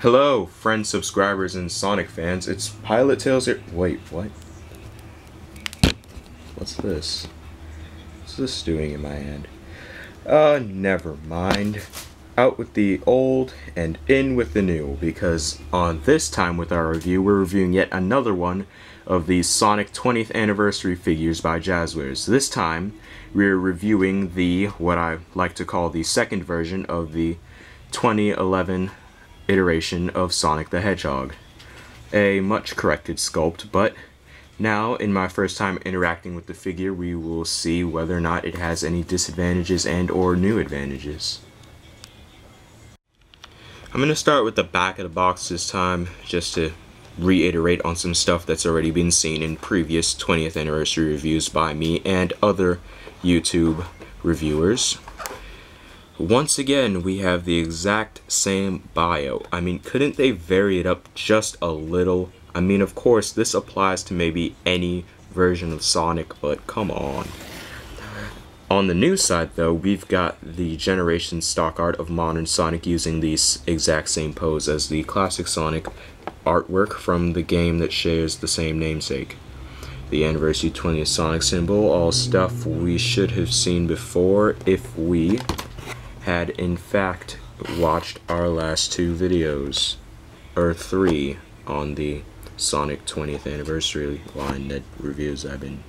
Hello, friends, subscribers, and Sonic fans. It's Pilot Tales here. Wait, what? What's this? What's this doing in my hand? Never mind. Out with the old and in with the new, because on this time with our review, we're reviewing yet another one of these Sonic 20th anniversary figures by Jazwares. This time, we're reviewing the, what I like to call the second version of the 2011 iteration of Sonic the Hedgehog. A much corrected sculpt, but now in my first time interacting with the figure, we will see whether or not it has any disadvantages and or new advantages. I'm going to start with the back of the box this time, just to reiterate on some stuff that's already been seen in previous 20th anniversary reviews by me and other YouTube reviewers. Once again, we have the exact same bio. I mean, couldn't they vary it up just a little? I mean, of course, this applies to maybe any version of Sonic, but come on. On the new side, though, we've got the generation stock art of modern Sonic using the exact same pose as the classic Sonic artwork from the game that shares the same namesake. The anniversary 20th Sonic symbol, all stuff we should have seen before if we had in fact watched our last two videos, or three, on the Sonic 20th anniversary line that reviews I've been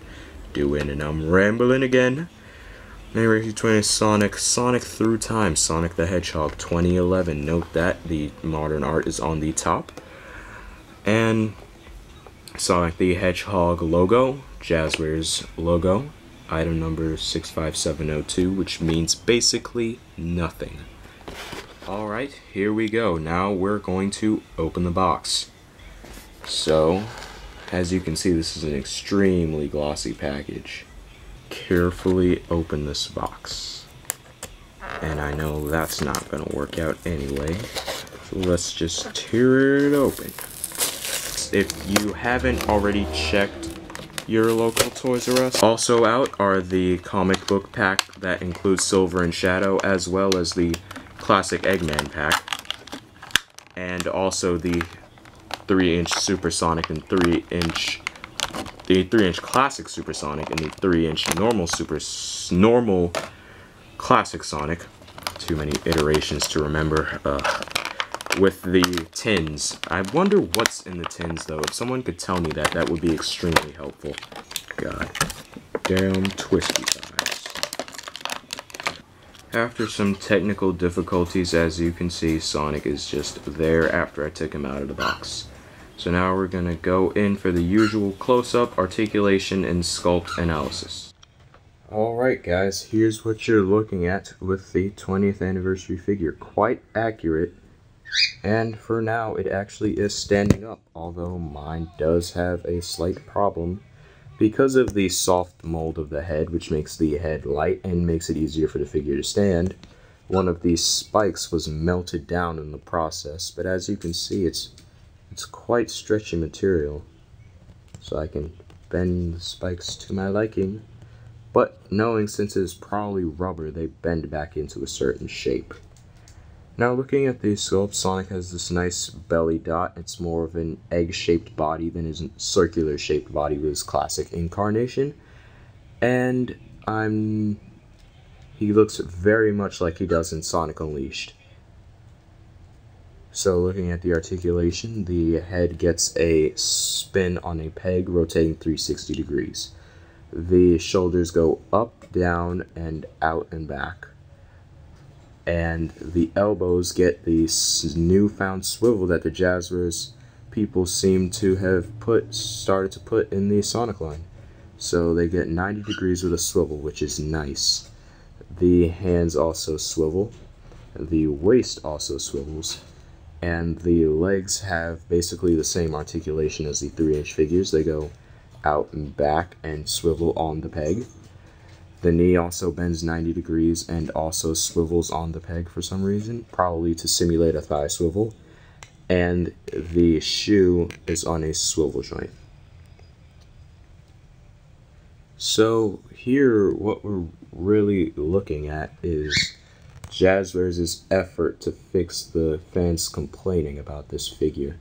doing, and I'm rambling again. Anniversary 20th Sonic Through Time, Sonic the Hedgehog 2011. Note that the modern art is on the top. And Sonic the Hedgehog logo, Jazwares logo, item number 65702, which means basically nothing. Alright, here we go. Now we're going to open the box. So, as you can see, this is an extremely glossy package. Carefully open this box. And I know that's not going to work out anyway. So let's just tear it open. If you haven't already checked your local Toys R Us, also out are the comic book pack that includes Silver and Shadow, as well as the classic Eggman pack, and also the 3-inch Supersonic and 3-inch classic Supersonic and the 3-inch normal classic Sonic. Too many iterations to remember. With the tins. I wonder what's in the tins, though. If someone could tell me that, that would be extremely helpful. God damn twisty thighs. After some technical difficulties, as you can see, Sonic is just there after I took him out of the box. So now we're going to go in for the usual close-up, articulation, and sculpt analysis. Alright guys, here's what you're looking at with the 20th anniversary figure. Quite accurate. And for now, it actually is standing up, although mine does have a slight problem because of the soft mold of the head, which makes the head light and makes it easier for the figure to stand. One of these spikes was melted down in the process, but as you can see, it's quite stretchy material, so I can bend the spikes to my liking. But knowing since it's probably rubber, they bend back into a certain shape. Now looking at the sculpt, Sonic has this nice belly dot. It's more of an egg-shaped body than his circular-shaped body with his classic incarnation. And he looks very much like he does in Sonic Unleashed. So looking at the articulation, the head gets a spin on a peg rotating 360 degrees. The shoulders go up, down, and out and back. And the elbows get the newfound swivel that the Jazwares people seem to have started to put in the Sonic line. So they get 90 degrees with a swivel, which is nice. The hands also swivel. The waist also swivels. And the legs have basically the same articulation as the 3-inch figures. They go out and back and swivel on the peg. The knee also bends 90 degrees and also swivels on the peg for some reason, probably to simulate a thigh swivel. And the shoe is on a swivel joint. So here, what we're really looking at is Jazwares' effort to fix the fans complaining about this figure.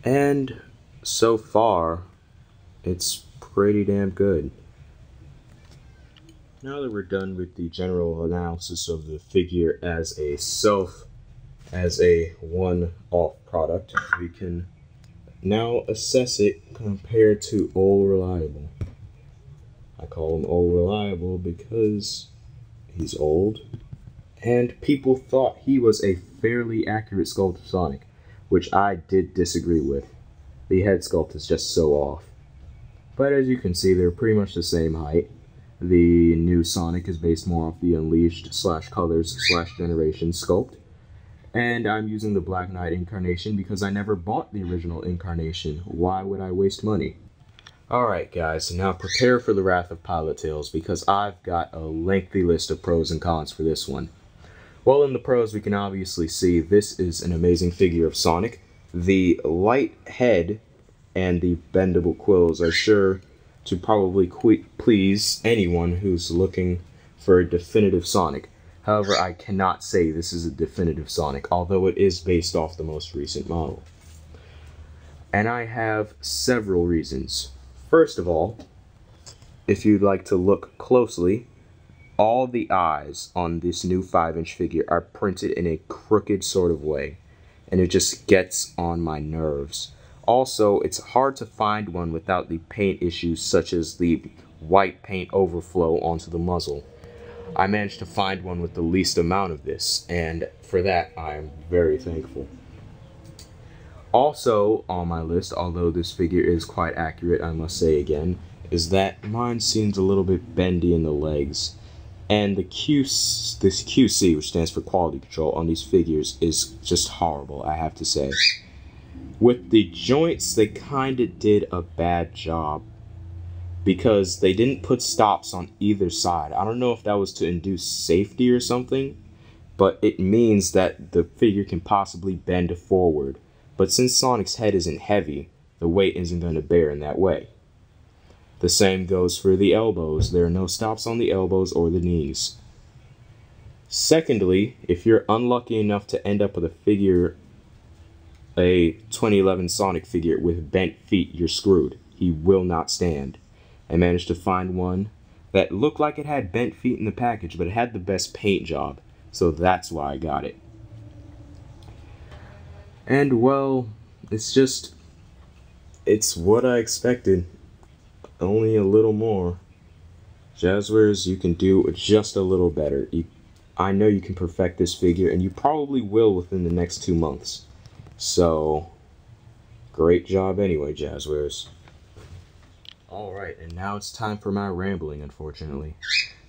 And so far, it's pretty damn good. Now that we're done with the general analysis of the figure as a one-off product, we can now assess it compared to Old Reliable. I call him Old Reliable because he's old, and people thought he was a fairly accurate sculpt of Sonic, which I did disagree with. The head sculpt is just so off. But as you can see, they're pretty much the same height. The new Sonic is based more off the Unleashed / Colors / Generation sculpt. And I'm using the Black Knight incarnation because I never bought the original incarnation. Why would I waste money? Alright guys, now prepare for the wrath of Pilot Tales because I've got a lengthy list of pros and cons for this one. Well, in the pros we can obviously see this is an amazing figure of Sonic. The light head and the bendable quills are sure to probably please anyone who's looking for a definitive Sonic. However, I cannot say this is a definitive Sonic, although it is based off the most recent model. And I have several reasons. First of all, if you'd like to look closely, all the eyes on this new 5-inch figure are printed in a crooked sort of way, and it just gets on my nerves. Also, it's hard to find one without the paint issues such as the white paint overflow onto the muzzle. I managed to find one with the least amount of this, and for that I am very thankful. Also on my list, although this figure is quite accurate, I must say again, is that mine seems a little bit bendy in the legs. And this QC, which stands for quality control, on these figures is just horrible, I have to say. With the joints, they kinda did a bad job because they didn't put stops on either side. I don't know if that was to induce safety or something, but it means that the figure can possibly bend forward. But since Sonic's head isn't heavy, the weight isn't going to bear in that way. The same goes for the elbows. There are no stops on the elbows or the knees. Secondly, if you're unlucky enough to end up with a 2011 Sonic figure with bent feet, you're screwed. He will not stand. I managed to find one that looked like it had bent feet in the package, but it had the best paint job, so that's why I got it. And well, it's what I expected, only a little more. Jazwares, you can do just a little better. I know you can perfect this figure, and you probably will within the next 2 months. So, great job anyway, Jazwares. Alright, and now it's time for my rambling, unfortunately.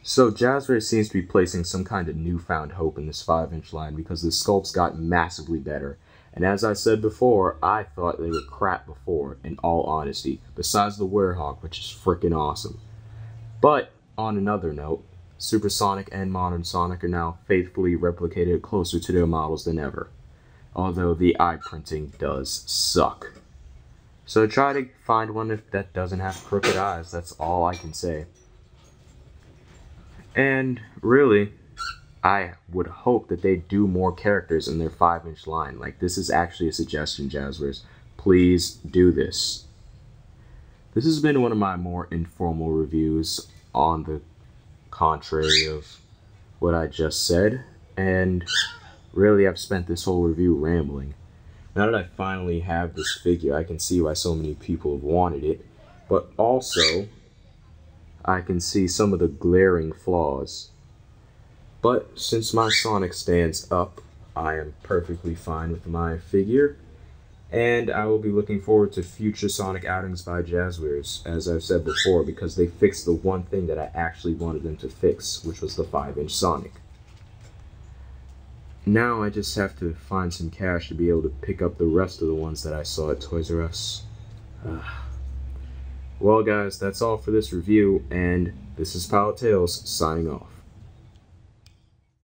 So, Jazwares seems to be placing some kind of newfound hope in this 5-inch line because the sculpts got massively better. And as I said before, I thought they were crap before, in all honesty, besides the Werehog, which is freaking awesome. But, on another note, Super Sonic and Modern Sonic are now faithfully replicated closer to their models than ever. Although the eye printing does suck. So try to find one that doesn't have crooked eyes, that's all I can say. And really, I would hope that they do more characters in their 5-inch line. Like, this is actually a suggestion, Jazwares. Please do this. This has been one of my more informal reviews on the contrary of what I just said. And really, I've spent this whole review rambling. Now that I finally have this figure, I can see why so many people have wanted it. But also, I can see some of the glaring flaws. But since my Sonic stands up, I am perfectly fine with my figure. And I will be looking forward to future Sonic outings by Jazwares, as I've said before, because they fixed the one thing that I actually wanted them to fix, which was the 5-inch Sonic. Now I just have to find some cash to be able to pick up the rest of the ones that I saw at Toys R Us. Well guys, that's all for this review, and this is Pilot Tales signing off.